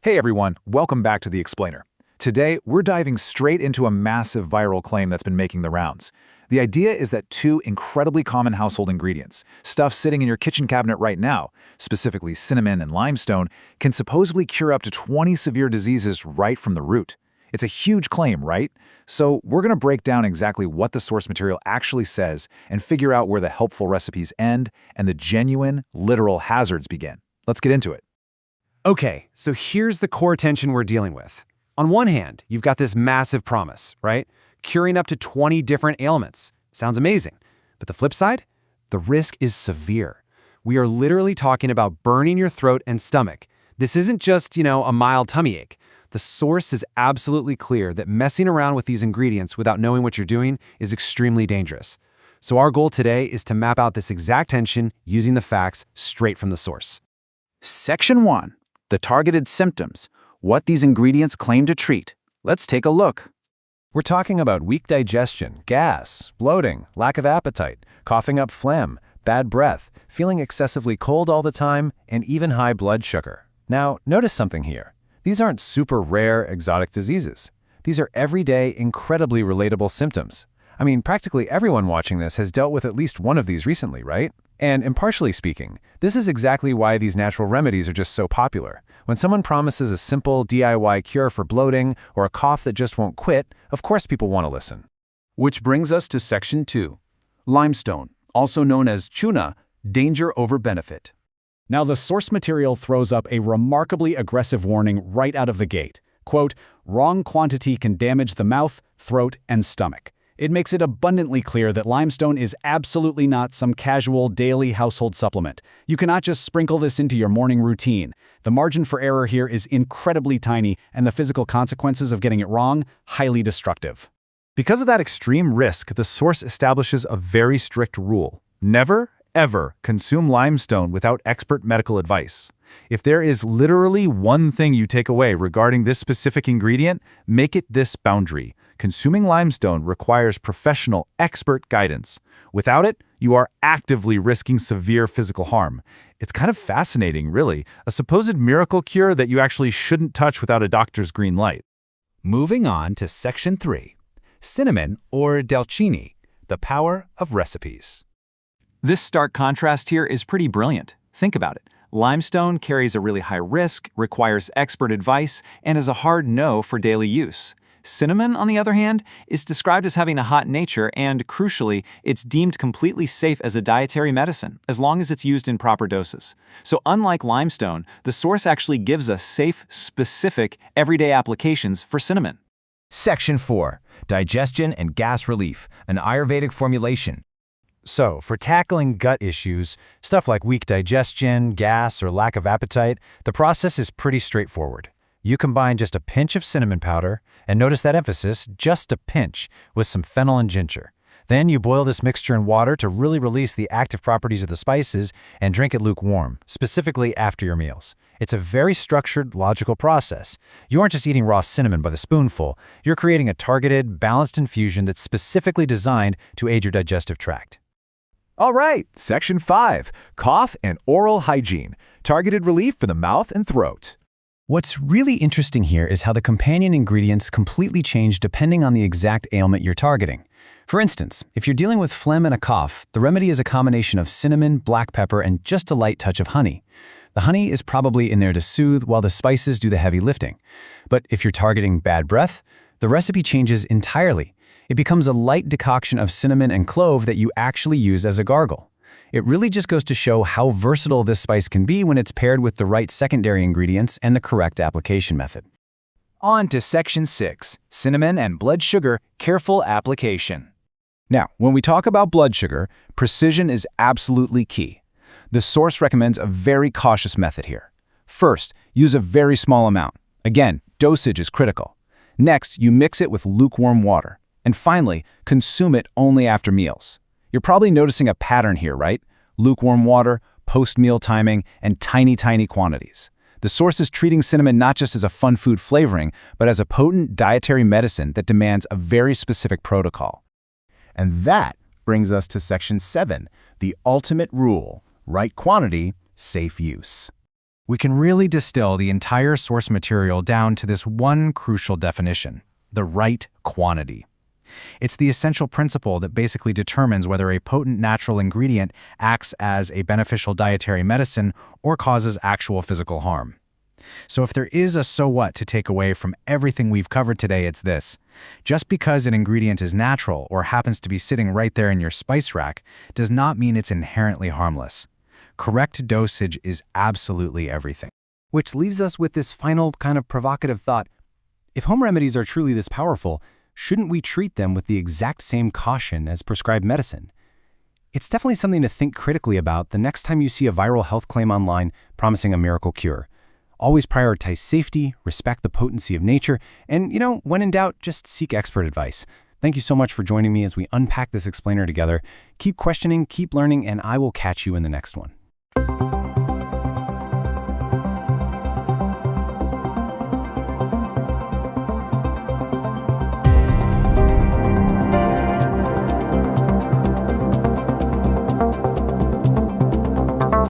Hey everyone, welcome back to The Explainer. Today, we're diving straight into a massive viral claim that's been making the rounds. The idea is that two incredibly common household ingredients, stuff sitting in your kitchen cabinet right now, specifically cinnamon and limestone, can supposedly cure up to 20 severe diseases right from the root. It's a huge claim, right? So we're going to break down exactly what the source material actually says and figure out where the helpful recipes end and the genuine, literal hazards begin. Let's get into it. Okay, so here's the core tension we're dealing with. On one hand, you've got this massive promise, right? Curing up to 20 different ailments. Sounds amazing. But the flip side? The risk is severe. We are literally talking about burning your throat and stomach. This isn't just, a mild tummy ache. The source is absolutely clear that messing around with these ingredients without knowing what you're doing is extremely dangerous. So our goal today is to map out this exact tension using the facts straight from the source. Section 1. The targeted symptoms. What these ingredients claim to treat. Let's take a look. We're talking about weak digestion, gas, bloating, lack of appetite, coughing up phlegm, bad breath, feeling excessively cold all the time, and even high blood sugar. Now, notice something here. These aren't super rare, exotic diseases. These are everyday, incredibly relatable symptoms. I mean, practically everyone watching this has dealt with at least one of these recently, right? And impartially speaking, this is exactly why these natural remedies are just so popular. When someone promises a simple DIY cure for bloating or a cough that just won't quit, of course people want to listen. Which brings us to Section 2. Limestone, also known as Chuna, danger over benefit. Now the source material throws up a remarkably aggressive warning right out of the gate. Quote, wrong quantity can damage the mouth, throat, and stomach. It makes it abundantly clear that limestone is absolutely not some casual daily household supplement. You cannot just sprinkle this into your morning routine. The margin for error here is incredibly tiny, and the physical consequences of getting it wrong, highly destructive. Because of that extreme risk, the source establishes a very strict rule. Never, ever consume limestone without expert medical advice. If there is literally one thing you take away regarding this specific ingredient, make it this boundary. Consuming limestone requires professional, expert guidance. Without it, you are actively risking severe physical harm. It's kind of fascinating, really, a supposed miracle cure that you actually shouldn't touch without a doctor's green light. Moving on to Section 3. Cinnamon or Dalchini, the power of recipes. This stark contrast here is pretty brilliant. Think about it. Limestone carries a really high risk, requires expert advice, and is a hard no for daily use. Cinnamon, on the other hand, is described as having a hot nature and, crucially, it's deemed completely safe as a dietary medicine, as long as it's used in proper doses. So unlike limestone, the source actually gives us safe, specific, everyday applications for cinnamon. Section 4. Digestion and gas relief, an Ayurvedic formulation. So, for tackling gut issues, stuff like weak digestion, gas, or lack of appetite, the process is pretty straightforward. You combine just a pinch of cinnamon powder, and notice that emphasis, just a pinch, with some fennel and ginger. Then you boil this mixture in water to really release the active properties of the spices and drink it lukewarm, specifically after your meals. It's a very structured, logical process. You aren't just eating raw cinnamon by the spoonful, you're creating a targeted, balanced infusion that's specifically designed to aid your digestive tract. All right, Section 5. Cough and oral hygiene. Targeted relief for the mouth and throat. What's really interesting here is how the companion ingredients completely change depending on the exact ailment you're targeting. For instance, if you're dealing with phlegm and a cough, the remedy is a combination of cinnamon, black pepper, and just a light touch of honey. The honey is probably in there to soothe while the spices do the heavy lifting. But if you're targeting bad breath, the recipe changes entirely. It becomes a light decoction of cinnamon and clove that you actually use as a gargle. It really just goes to show how versatile this spice can be when it's paired with the right secondary ingredients and the correct application method. On to Section 6. Cinnamon and blood sugar, careful application. Now, when we talk about blood sugar, precision is absolutely key. The source recommends a very cautious method here. First, use a very small amount. Again, dosage is critical. Next, you mix it with lukewarm water. And finally, consume it only after meals. You're probably noticing a pattern here, right? Lukewarm water, post-meal timing, and tiny quantities. The source is treating cinnamon not just as a fun food flavoring, but as a potent dietary medicine that demands a very specific protocol. And that brings us to Section 7, the ultimate rule, right quantity, safe use. We can really distill the entire source material down to this one crucial definition: the right quantity. It's the essential principle that basically determines whether a potent natural ingredient acts as a beneficial dietary medicine or causes actual physical harm. So if there is a so what to take away from everything we've covered today, it's this: just because an ingredient is natural or happens to be sitting right there in your spice rack does not mean it's inherently harmless. Correct dosage is absolutely everything. Which leaves us with this final kind of provocative thought. If home remedies are truly this powerful, shouldn't we treat them with the exact same caution as prescribed medicine? It's definitely something to think critically about the next time you see a viral health claim online promising a miracle cure. Always prioritize safety, respect the potency of nature, and, when in doubt, just seek expert advice. Thank you so much for joining me as we unpack this explainer together. Keep questioning, keep learning, and I will catch you in the next one.